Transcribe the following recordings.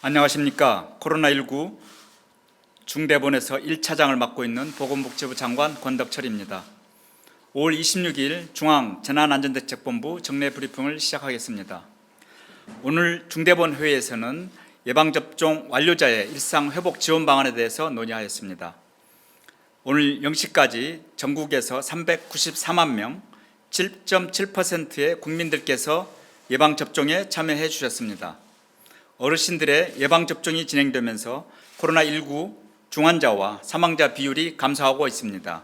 안녕하십니까. 코로나19 중대본에서 1차장을 맡고 있는 보건복지부 장관 권덕철입니다. 5월 26일 중앙재난안전대책본부 정례 브리핑을 시작하겠습니다. 오늘 중대본 회의에서는 예방접종 완료자의 일상회복 지원 방안에 대해서 논의하였습니다. 오늘 0시까지 전국에서 394만 명, 7.7%의 국민들께서 예방접종에 참여해 주셨습니다. 어르신들의 예방접종이 진행되면서 코로나19 중환자와 사망자 비율이 감소하고 있습니다.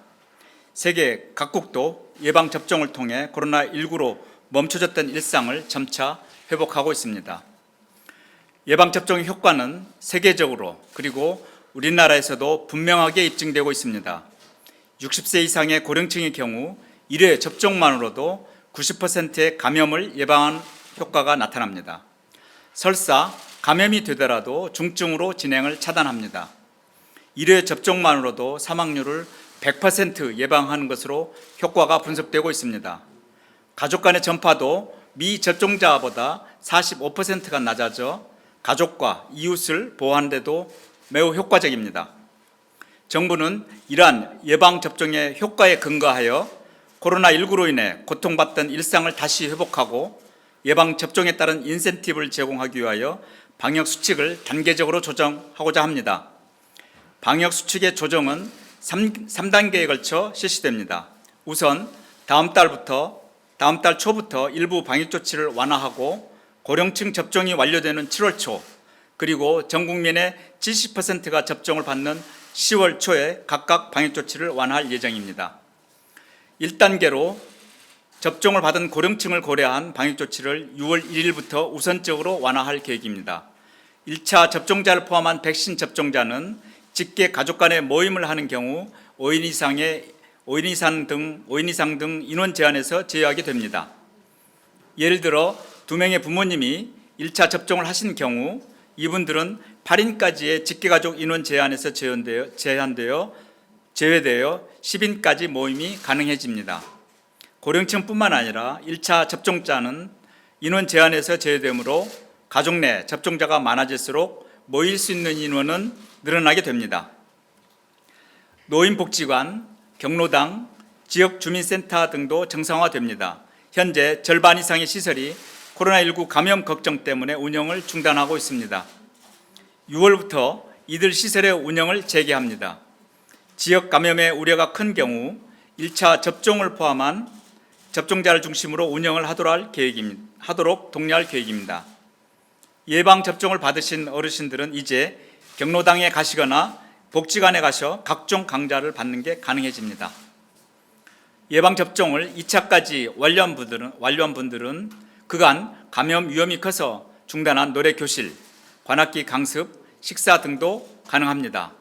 세계 각국도 예방접종을 통해 코로나19로 멈춰졌던 일상을 점차 회복하고 있습니다. 예방접종의 효과는 세계적으로 그리고 우리나라에서도 분명하게 입증되고 있습니다. 60세 이상의 고령층의 경우 1회 접종만으로도 90%의 감염을 예방하는 효과가 나타납니다. 설사 감염이 되더라도 중증으로 진행을 차단합니다. 1회 접종만으로도 사망률을 100% 예방하는 것으로 효과가 분석되고 있습니다. 가족 간의 전파도 미접종자보다 45%가 낮아져 가족과 이웃을 보호하는 데도 매우 효과적입니다. 정부는 이러한 예방접종의 효과에 근거하여 코로나19로 인해 고통받던 일상을 다시 회복하고 예방접종에 따른 인센티브를 제공하기 위하여 방역수칙을 단계적으로 조정하고자 합니다. 방역수칙의 조정은 3단계에 걸쳐 실시됩니다. 우선 다음 달 초부터 일부 방역조치를 완화하고 고령층 접종이 완료되는 7월 초 그리고 전 국민의 70%가 접종을 받는 10월 초에 각각 방역조치를 완화할 예정입니다. 1단계로 접종을 받은 고령층을 고려한 방역조치를 6월 1일부터 우선적으로 완화할 계획입니다. 1차 접종자를 포함한 백신 접종자는 직계 가족 간의 모임을 하는 경우 5인 이상 등 인원 제한에서 제외하게 됩니다. 예를 들어 2명의 부모님이 1차 접종을 하신 경우 이분들은 8인까지의 직계가족 인원 제한에서 제외되어 10인까지 모임이 가능해집니다. 고령층뿐만 아니라 1차 접종자는 인원 제한에서 제외되므로 가족 내 접종자가 많아질수록 모일 수 있는 인원은 늘어나게 됩니다. 노인복지관, 경로당, 지역주민센터 등도 정상화됩니다. 현재 절반 이상의 시설이 코로나19 감염 걱정 때문에 운영을 중단하고 있습니다. 6월부터 이들 시설의 운영을 재개합니다. 지역 감염의 우려가 큰 경우 1차 접종을 포함한 접종자를 중심으로 운영을 하도록 독려할 계획입니다. 예방접종을 받으신 어르신들은 이제 경로당에 가시거나 복지관에 가셔 각종 강좌를 받는 게 가능해집니다. 예방접종을 2차까지 완료한 분들은 그간 감염 위험이 커서 중단한 노래교실, 관악기 강습, 식사 등도 가능합니다.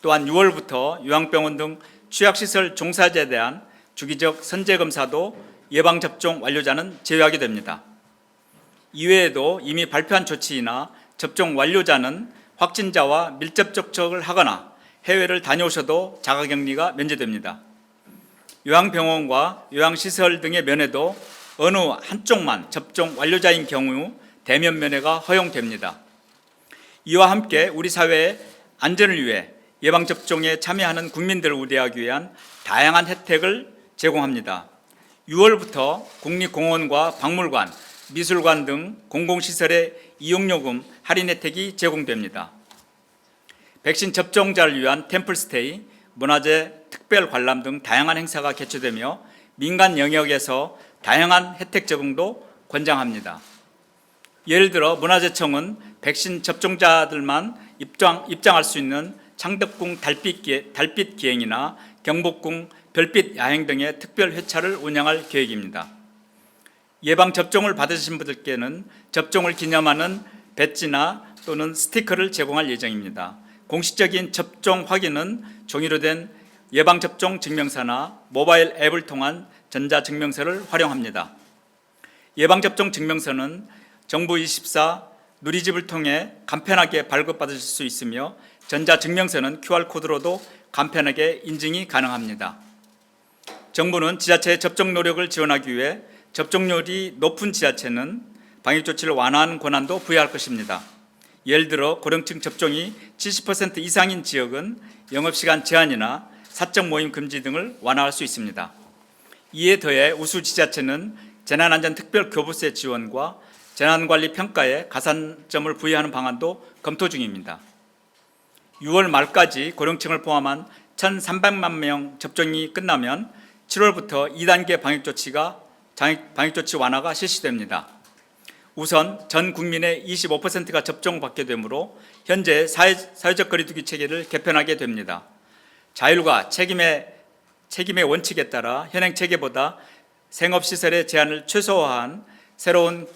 또한 6월부터 요양병원 등 취약시설 종사자에 대한 주기적 선제검사도 예방접종 완료자는 제외하게 됩니다. 이외에도 이미 발표한 조치나 접종 완료자는 확진자와 밀접 접촉을 하거나 해외를 다녀오셔도 자가격리가 면제됩니다. 요양병원과 요양시설 등의 면회도 어느 한쪽만 접종 완료자인 경우 대면 면회가 허용됩니다. 이와 함께 우리 사회의 안전을 위해 예방접종에 참여하는 국민들을 우대하기 위한 다양한 혜택을 제공합니다. 6월부터 국립공원과 박물관, 미술관 등 공공시설의 이용요금 할인 혜택이 제공됩니다. 백신 접종자를 위한 템플스테이, 문화재 특별 관람 등 다양한 행사가 개최되며 민간 영역에서 다양한 혜택 제공도 권장합니다. 예를 들어 문화재청은 백신 접종자들만 입장할 수 있는 창덕궁 달빛 기행이나 경복궁 별빛 야행 등의 특별 회차를 운영할 계획입니다. 예방접종을 받으신 분들께는 접종을 기념하는 배지나 또는 스티커를 제공할 예정입니다. 공식적인 접종 확인은 종이로 된 예방접종 증명서나 모바일 앱을 통한 전자증명서를 활용합니다. 예방접종 증명서는 정부24 누리집을 통해 간편하게 발급받으실 수 있으며 전자증명서는 QR코드로도 간편하게 인증이 가능합니다. 정부는 지자체의 접종 노력을 지원하기 위해 접종률이 높은 지자체는 방역조치를 완화하는 권한도 부여할 것입니다. 예를 들어 고령층 접종이 70% 이상인 지역은 영업시간 제한이나 사적 모임 금지 등을 완화할 수 있습니다. 이에 더해 우수 지자체는 재난안전특별교부세 지원과 재난관리 평가에 가산점을 부여하는 방안도 검토 중입니다. 6월 말까지 고령층을 포함한 1,300만 명 접종이 끝나면 7월부터 2단계 방역조치 완화가 실시됩니다. 우선 전 국민의 25%가 접종받게 되므로 현재 사회적 거리두기 체계를 개편하게 됩니다. 자율과 책임의 원칙에 따라 현행 체계보다 생업시설의 제한을 최소화한 새로운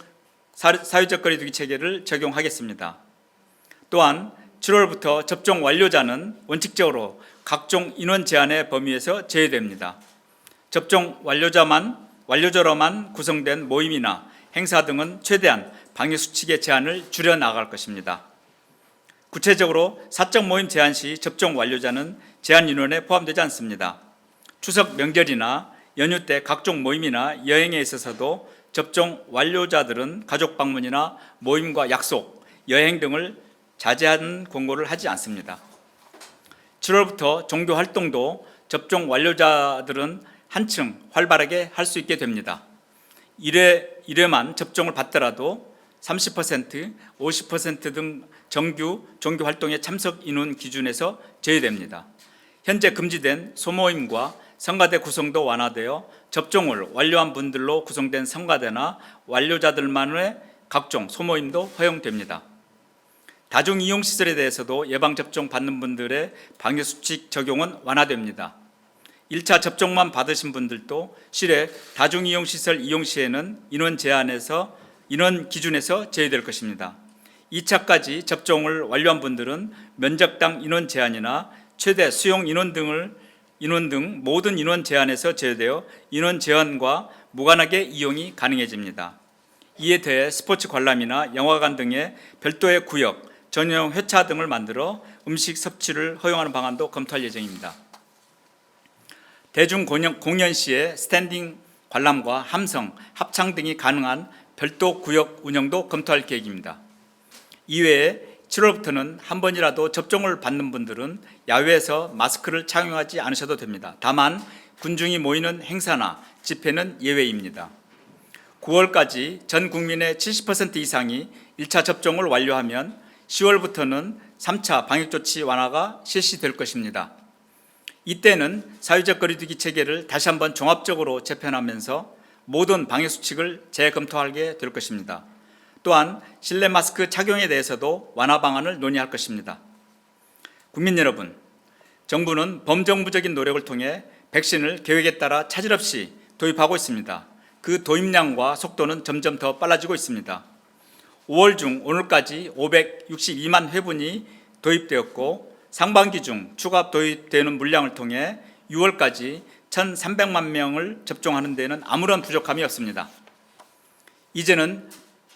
사회적 거리두기 체계를 적용하겠습니다. 또한 7월부터 접종 완료자는 원칙적으로 각종 인원 제한의 범위에서 제외됩니다. 접종 완료자로만 구성된 모임이나 행사 등은 최대한 방역수칙의 제한을 줄여나갈 것입니다. 구체적으로 사적 모임 제한 시 접종 완료자는 제한 인원에 포함되지 않습니다. 추석 명절이나 연휴 때 각종 모임이나 여행에 있어서도 접종 완료자들은 가족 방문이나 모임과 약속, 여행 등을 자제하는 권고를 하지 않습니다. 7월부터 종교 활동도 접종 완료자들은 한층 활발하게 할 수 있게 됩니다. 1회만 접종을 받더라도 30%, 50% 등 정규 종교 활동의 참석 인원 기준에서 제외됩니다. 현재 금지된 소모임과 성가대 구성도 완화되어 접종을 완료한 분들로 구성된 성가대나 완료자들만의 각종 소모임도 허용됩니다. 다중이용시설에 대해서도 예방접종 받는 분들의 방역수칙 적용은 완화됩니다. 1차 접종만 받으신 분들도 실외 다중이용시설 이용 시에는 인원 기준에서 제외될 것입니다. 2차까지 접종을 완료한 분들은 면적당 인원 제한이나 최대 수용 인원 등 모든 인원 제한에서 제외되어 인원 제한과 무관하게 이용이 가능해집니다. 이에 대해 스포츠 관람이나 영화관 등의 별도의 구역, 전용 회차 등을 만들어 음식 섭취를 허용하는 방안도 검토할 예정입니다. 대중 공연 시에 스탠딩 관람과 함성, 합창 등이 가능한 별도 구역 운영도 검토할 계획입니다. 이외에 7월부터는 한 번이라도 접종을 받는 분들은 야외에서 마스크를 착용하지 않으셔도 됩니다. 다만 군중이 모이는 행사나 집회는 예외입니다. 9월까지 전 국민의 70% 이상이 1차 접종을 완료하면 10월부터는 3차 방역조치 완화가 실시될 것입니다. 이때는 사회적 거리두기 체계를 다시 한번 종합적으로 재편하면서 모든 방역수칙을 재검토하게 될 것입니다. 또한 실내 마스크 착용에 대해서도 완화 방안을 논의할 것입니다. 국민 여러분, 정부는 범정부적인 노력을 통해 백신을 계획에 따라 차질 없이 도입하고 있습니다. 그 도입량과 속도는 점점 더 빨라지고 있습니다. 5월 중 오늘까지 562만 회분이 도입되었고 상반기 중 추가 도입되는 물량을 통해 6월까지 1,300만 명을 접종하는 데는 아무런 부족함이 없습니다. 이제는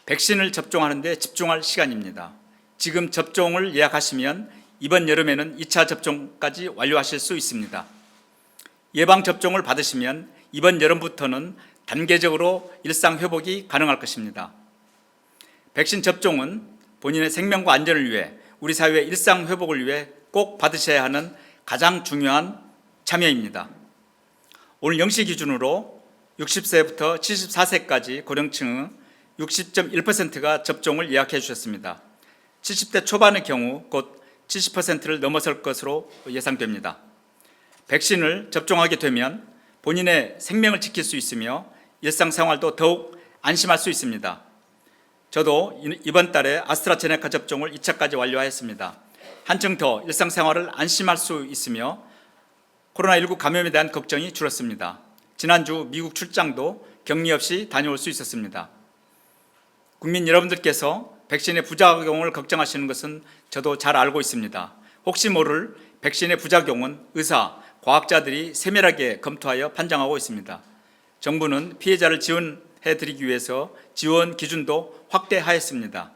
백신을 접종하는 데 집중할 시간입니다. 지금 접종을 예약하시면 이번 여름에는 2차 접종까지 완료하실 수 있습니다. 예방접종을 받으시면 이번 여름부터는 단계적으로 일상 회복이 가능할 것입니다. 백신 접종은 본인의 생명과 안전을 위해 우리 사회의 일상 회복을 위해 꼭 받으셔야 하는 가장 중요한 참여입니다. 오늘 0시 기준으로 60세부터 74세까지 고령층 60.1%가 접종을 예약해 주셨습니다. 70대 초반의 경우 곧 70%를 넘어설 것으로 예상됩니다. 백신을 접종하게 되면 본인의 생명을 지킬 수 있으며 일상생활도 더욱 안심할 수 있습니다. 저도 이번 달에 아스트라제네카 접종을 2차까지 완료하였습니다. 한층 더 일상생활을 안심할 수 있으며 코로나19 감염에 대한 걱정이 줄었습니다. 지난주 미국 출장도 격리 없이 다녀올 수 있었습니다. 국민 여러분들께서 백신의 부작용을 걱정하시는 것은 저도 잘 알고 있습니다. 혹시 모를 백신의 부작용은 의사, 과학자들이 세밀하게 검토하여 판정하고 있습니다. 정부는 피해자를 지원해드리기 위해서 지원 기준도 확대하였습니다.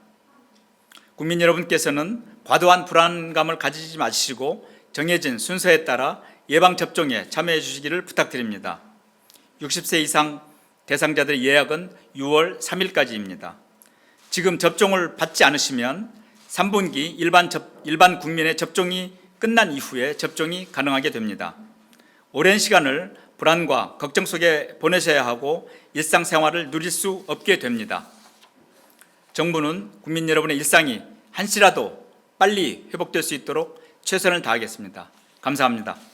국민 여러분께서는 과도한 불안감을 가지지 마시고 정해진 순서에 따라 예방접종에 참여해 주시기를 부탁드립니다. 60세 이상 대상자들의 예약은 6월 3일까지입니다. 지금 접종을 받지 않으시면 3분기 일반 국민의 접종이 끝난 이후에 접종이 가능하게 됩니다. 오랜 시간을 불안과 걱정 속에 보내셔야 하고 일상생활을 누릴 수 없게 됩니다. 정부는 국민 여러분의 일상이 한시라도 빨리 회복될 수 있도록 최선을 다하겠습니다. 감사합니다.